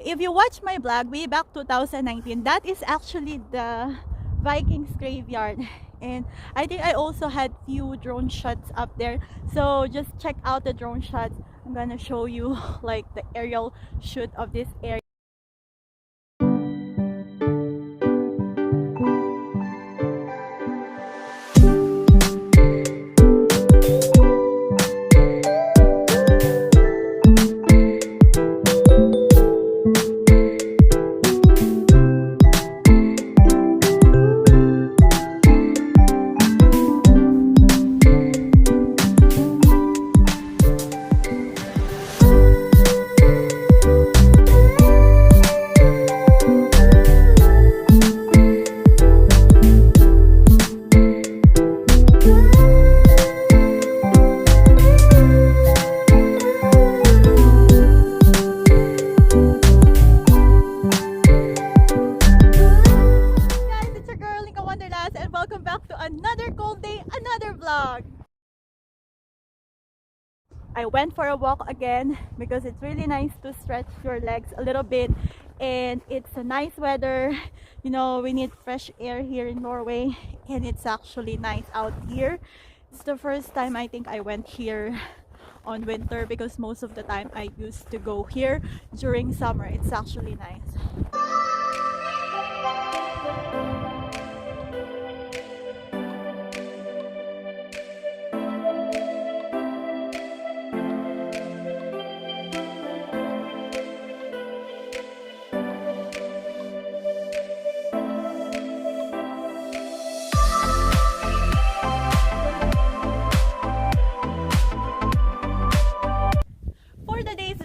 If you watch my vlog way back 2019, that is actually the Vikings graveyard. And I think I also had few drone shots up there. So just check out the drone shots. I'm gonna show you like the aerial shoot of this area. And welcome back to another cold day, another vlog. I went for a walk again because it's really nice to stretch your legs a little bit, and it's a nice weather. You know, we need fresh air here in Norway, and it's actually nice out here. It's the first time I think I went here on winter, because most of the time I used to go here during summer. It's actually nice.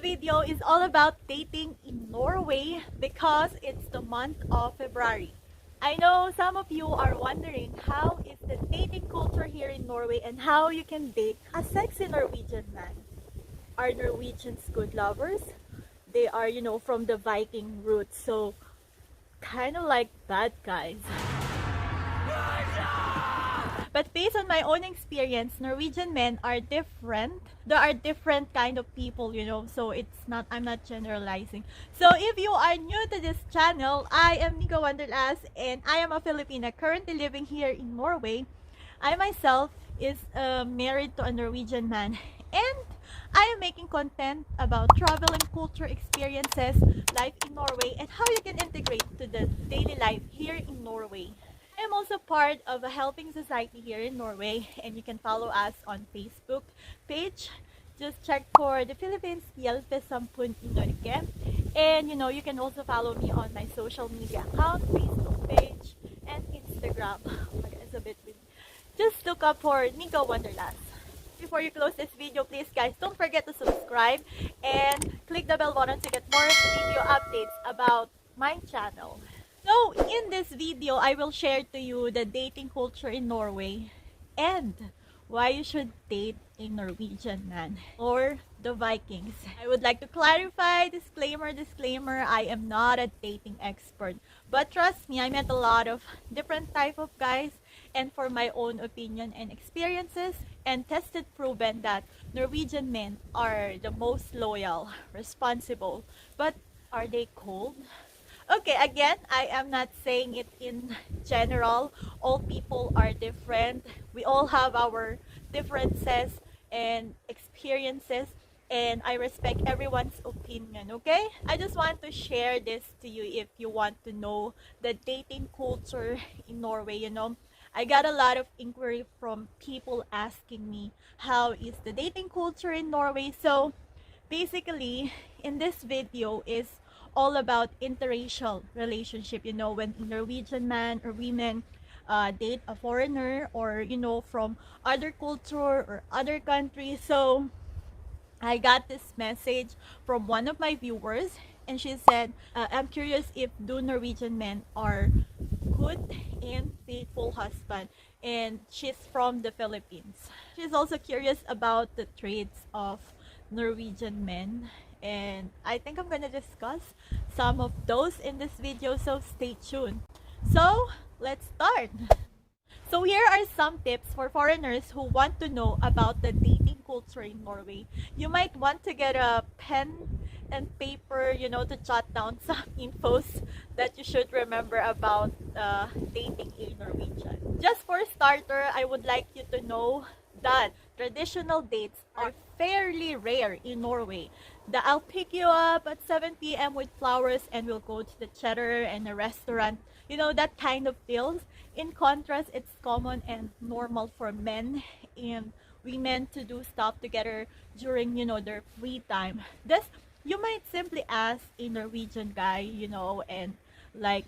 Video is all about dating in Norway because it's the month of February. I know some of you are wondering how is the dating culture here in Norway and how you can date a sexy Norwegian man. Are Norwegians good lovers? They are, you know, from the Viking roots, so kind of like bad guys. But based on my own experience, Norwegian men are different. There are different kind of people, you know, so I'm not generalizing. So if you are new to this channel, I am Nika Wanderlas, and I am a Filipina currently living here in Norway. I myself is married to a Norwegian man, and I am making content about travel and culture experiences, life in Norway, and how you can integrate to the daily life here in Norway. I am also part of a helping society here in Norway, and you can follow us on Facebook page. Just check for the Philippines Hjelpe Sampun i Norge. And you know, you can also follow me on my social media account, Facebook page, and Instagram. Oh my God, it's a bit windy. Just look up for Nika Wanderlas. Before you close this video, please guys, don't forget to subscribe and click the bell button to get more video updates about my channel. So in this video, I will share to you the dating culture in Norway and why you should date a Norwegian man or the Vikings. I would like to clarify, disclaimer, I am not a dating expert. But trust me, I met a lot of different type of guys, and for my own opinion and experiences, and tested proven that Norwegian men are the most loyal, responsible. But are they cold? Okay, again, I am not saying it in general. All people are different. We all have our differences and experiences, and I respect everyone's opinion, okay? I just want to share this to you if you want to know the dating culture in Norway, you know. I got a lot of inquiry from people asking me how is the dating culture in Norway. So basically, in this video is all about interracial relationship, you know, when a Norwegian man or women date a foreigner, or you know, from other culture or other countries. So I got this message from one of my viewers, and she said, I'm curious if do Norwegian men are good and faithful husband, and she's from the Philippines. She's also curious about the traits of Norwegian men, and I think I'm gonna discuss some of those in this video, so stay tuned. So let's start. So here are some tips for foreigners who want to know about the dating culture in Norway. You might want to get a pen and paper, to jot down some infos that you should remember about dating a Norwegian. Just for starter, I would like you to know that traditional dates are fairly rare in Norway. The I'll pick you up at 7 p.m. with flowers and we'll go to the cheddar and a restaurant, that kind of deals. In contrast, it's common and normal for men and women to do stuff together during, their free time. Thus, you might simply ask a Norwegian guy, and like,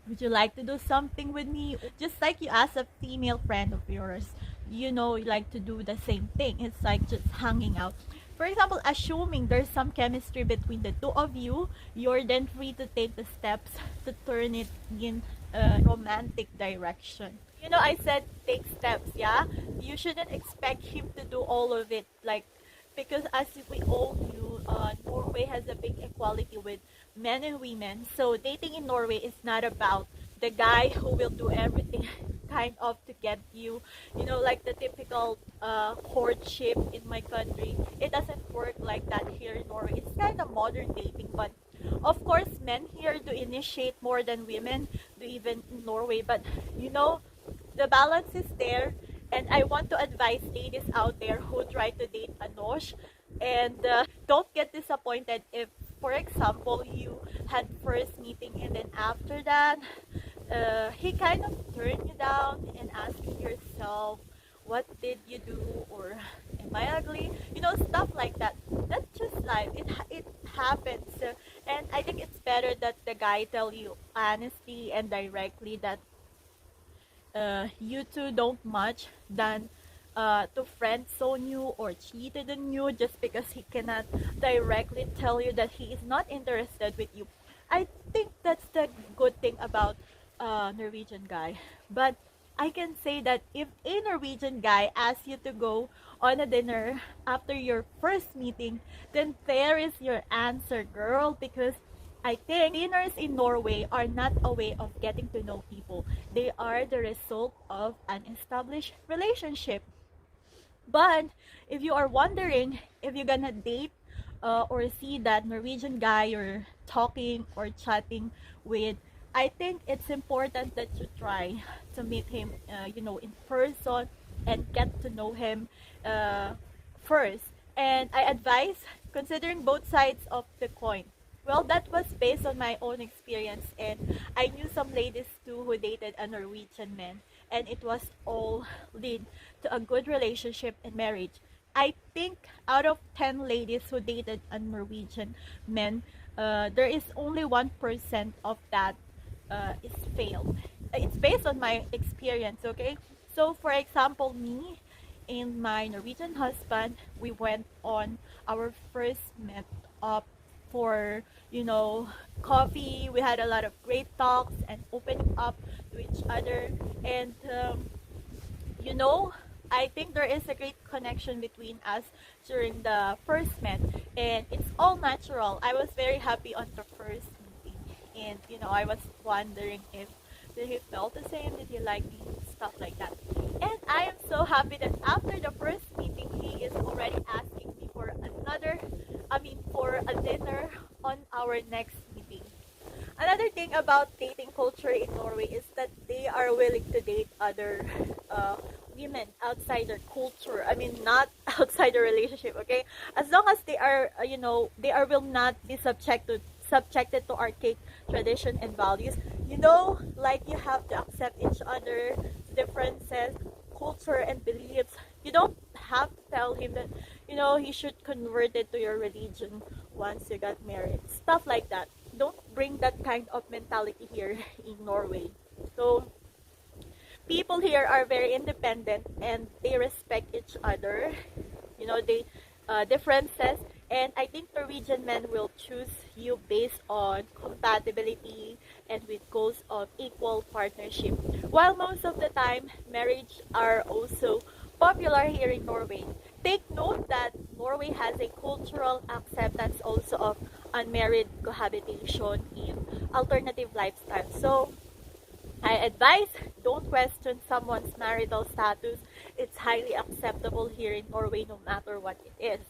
would you like to do something with me? Just like you ask a female friend of yours, you like to do the same thing. It's like just hanging out. For example, assuming there's some chemistry between the two of you, you're then free to take the steps to turn it in a romantic direction. I said take steps, yeah? You shouldn't expect him to do all of it, like, because as we all knew, Norway has a big equality with men and women. So dating in Norway is not about the guy who will do everything kind of to get you, like the typical courtship in my country. It doesn't work like that here in Norway. It's kind of modern dating, but of course men here do initiate more than women do even in Norway. But the balance is there, and I want to advise ladies out there who try to date a Nosh, and don't get disappointed if, for example, you had first meeting and then after that he kind of turned you down and asking yourself, what did you do, or am I ugly, stuff like that. That's just life. It happens. And I think it's better that the guy tell you honestly and directly that you two don't match than to friend zone you or cheated on you just because he cannot directly tell you that he is not interested with you. I think that's the good thing about Norwegian guy. But I can say that if a Norwegian guy asks you to go on a dinner after your first meeting, then there is your answer, girl, because I think dinners in Norway are not a way of getting to know people. They are the result of an established relationship. But if you are wondering if you're gonna date or see that Norwegian guy you're talking or chatting with, I think it's important that you try to meet him, in person and get to know him first. And I advise considering both sides of the coin. Well, that was based on my own experience, and I knew some ladies too who dated a Norwegian man, and it was all lead to a good relationship and marriage. I think out of 10 ladies who dated a Norwegian man, there is only 1% of that is failed. It's based on my experience, okay? So, for example, me and my Norwegian husband, we went on our first met up for coffee. We had a lot of great talks and opening up to each other, and I think there is a great connection between us during the first met, and it's all natural. I was very happy on the first meeting, and I was wondering if did he felt the same, did he like me, stuff like that. And I am so happy that after the first meeting he is already asking me for for a dinner on our next meeting. Another thing about dating culture in Norway is that they are willing to date other women outside their culture. I mean, not outside the relationship, okay? As long as they are, will not be subjected to archaic tradition and values. Like you have to accept each other differences, culture and beliefs. You don't have to tell him that, he should convert it to your religion once you got married. Stuff like that. Don't bring that kind of mentality here in Norway. So, people here are very independent and they respect each other. They differences, and I think Norwegian men will choose you based on compatibility and with goals of equal partnership. While most of the time, marriage are also popular here in Norway. Take note that Norway has a cultural acceptance also of unmarried cohabitation in alternative lifestyles. So, I advise don't question someone's marital status. It's highly acceptable here in Norway no matter what it is.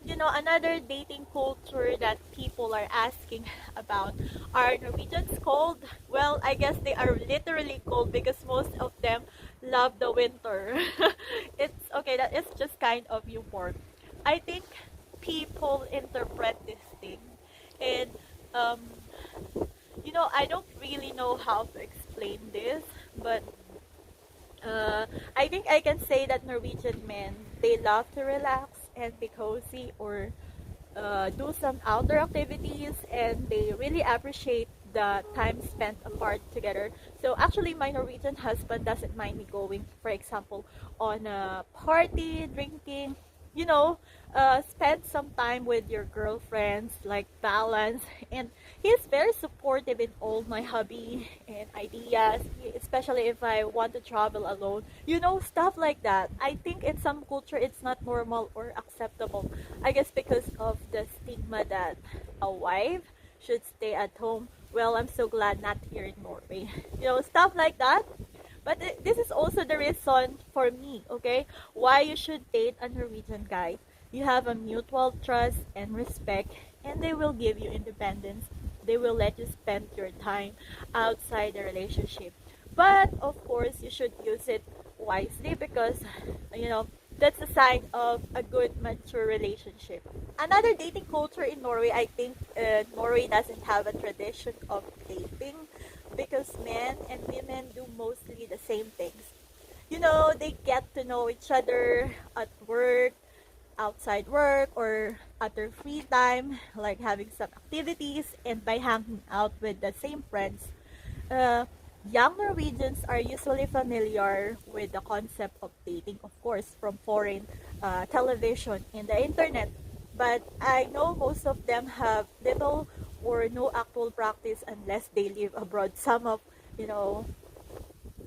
You know, another dating culture that people are asking about, are Norwegians cold? Well, I guess they are literally cold because most of them love the winter. It's okay, that is just kind of humor. I think people interpret this thing, and um, I don't really know how to explain this, but I think I can say that Norwegian men, they love to relax and be cozy, or do some outdoor activities, and they really appreciate the time spent apart together. So actually, my Norwegian husband doesn't mind me going, for example, on a party, drinking, you know, spend some time with your girlfriends, like balance. And he's very supportive in all my hobby and ideas, especially if I want to travel alone. Stuff like that. I think in some culture it's not normal or acceptable. I guess because of the stigma that a wife should stay at home. Well, I'm so glad not here in Norway. Stuff like that. But this is also the reason for me, okay, why you should date a Norwegian guy. You have a mutual trust and respect, and they will give you independence. They will let you spend your time outside the relationship. But of course, you should use it wisely because, that's a sign of a good, mature relationship. Another dating culture in Norway, I think Norway doesn't have a tradition of dating because men and women do mostly the same things. They get to know each other at work, outside work, or at their free time, like having some activities and by hanging out with the same friends. Uh, Young Norwegians are usually familiar with the concept of dating, of course, from foreign television and the internet. But I know most of them have little or no actual practice unless they live abroad. Some of, you know,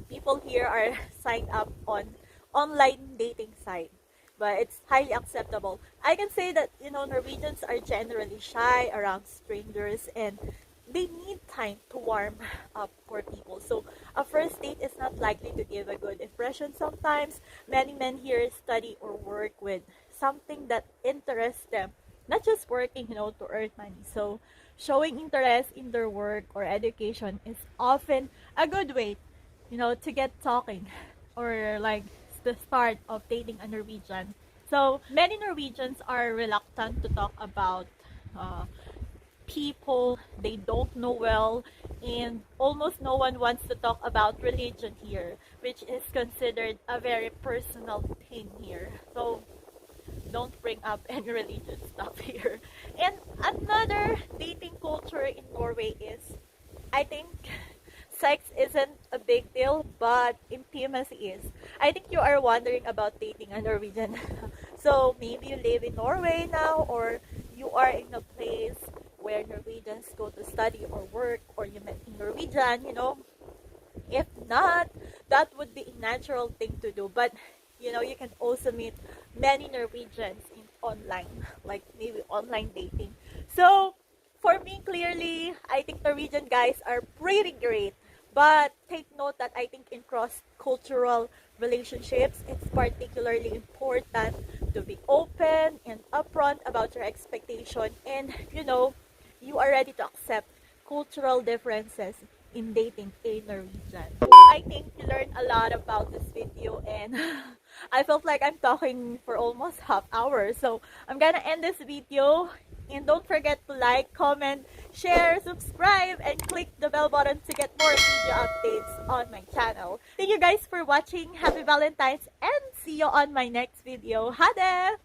people here are signed up on online dating site, but it's highly acceptable. I can say that, Norwegians are generally shy around strangers, and they need time to warm up for people. So a first date is not likely to give a good impression sometimes. Many men here study or work with something that interests them, not just working, to earn money. So showing interest in their work or education is often a good way, to get talking, or like the start of dating a Norwegian. So many Norwegians are reluctant to talk about uh, people they don't know well, and almost no one wants to talk about religion here, which is considered a very personal thing here. So don't bring up any religious stuff here. And another dating culture in Norway is, I think, sex isn't a big deal, but intimacy is. I think you are wondering about dating a Norwegian. So maybe you live in Norway now, or you are in a place where Norwegians go to study or work, or you met in Norwegian. If not, that would be a natural thing to do. But, you can also meet many Norwegians in online, like maybe online dating. So, for me, clearly, I think Norwegian guys are pretty great. But take note that I think in cross-cultural relationships, it's particularly important to be open and upfront about your expectation, and, you are ready to accept cultural differences in dating a Norwegian. I think you learned a lot about this video, and I felt like I'm talking for almost half hour. So I'm gonna end this video, and don't forget to like, comment, share, subscribe, and click the bell button to get more video updates on my channel. Thank you guys for watching. Happy Valentine's, and see you on my next video. Ha det!